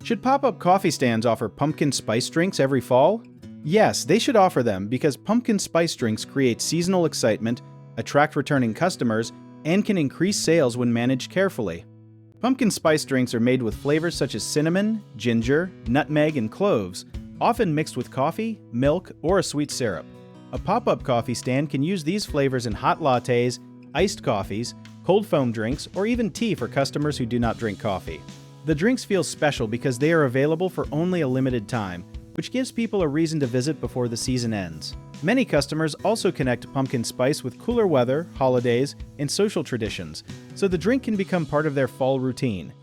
Should pop-up coffee stands offer pumpkin spice drinks every fall? Yes, they should offer them because pumpkin spice drinks create seasonal excitement, attract returning customers, and can increase sales when managed carefully. Pumpkin spice drinks are made with flavors such as cinnamon, ginger, nutmeg, and cloves, often mixed with coffee, milk, or a sweet syrup. A pop-up coffee stand can use these flavors in hot lattes, iced coffees, cold foam drinks, or even tea for customers who do not drink coffee. The drinks feel special because they are available for only a limited time, which gives people a reason to visit before the season ends. Many customers also connect pumpkin spice with cooler weather, holidays, and social traditions, so the drink can become part of their fall routine.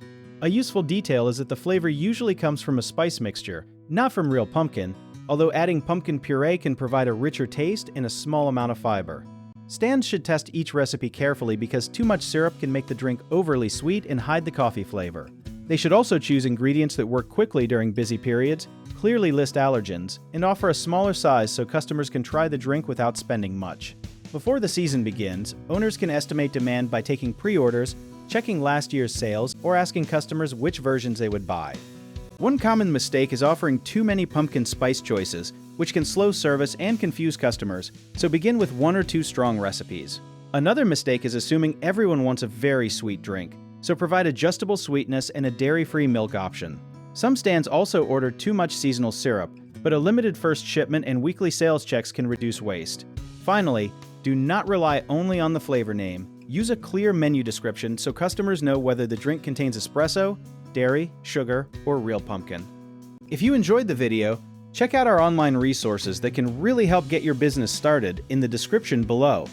A useful detail is that the flavor usually comes from a spice mixture, not from real pumpkin, although adding pumpkin puree can provide a richer taste and a small amount of fiber. Stands should test each recipe carefully because too much syrup can make the drink overly sweet and hide the coffee flavor. They should also choose ingredients that work quickly during busy periods, clearly list allergens, and offer a smaller size so customers can try the drink without spending much. Before the season begins, owners can estimate demand by taking pre-orders, checking last year's sales, or asking customers which versions they would buy. One common mistake is offering too many pumpkin spice choices, which can slow service and confuse customers, so begin with 1 or 2 strong recipes. Another mistake is assuming everyone wants a very sweet drink, so provide adjustable sweetness and a dairy-free milk option. Some stands also order too much seasonal syrup, but a limited first shipment and weekly sales checks can reduce waste. Finally, do not rely only on the flavor name. Use a clear menu description so customers know whether the drink contains espresso, dairy, sugar, or real pumpkin. If you enjoyed the video, check out our online resources that can really help get your business started in the description below.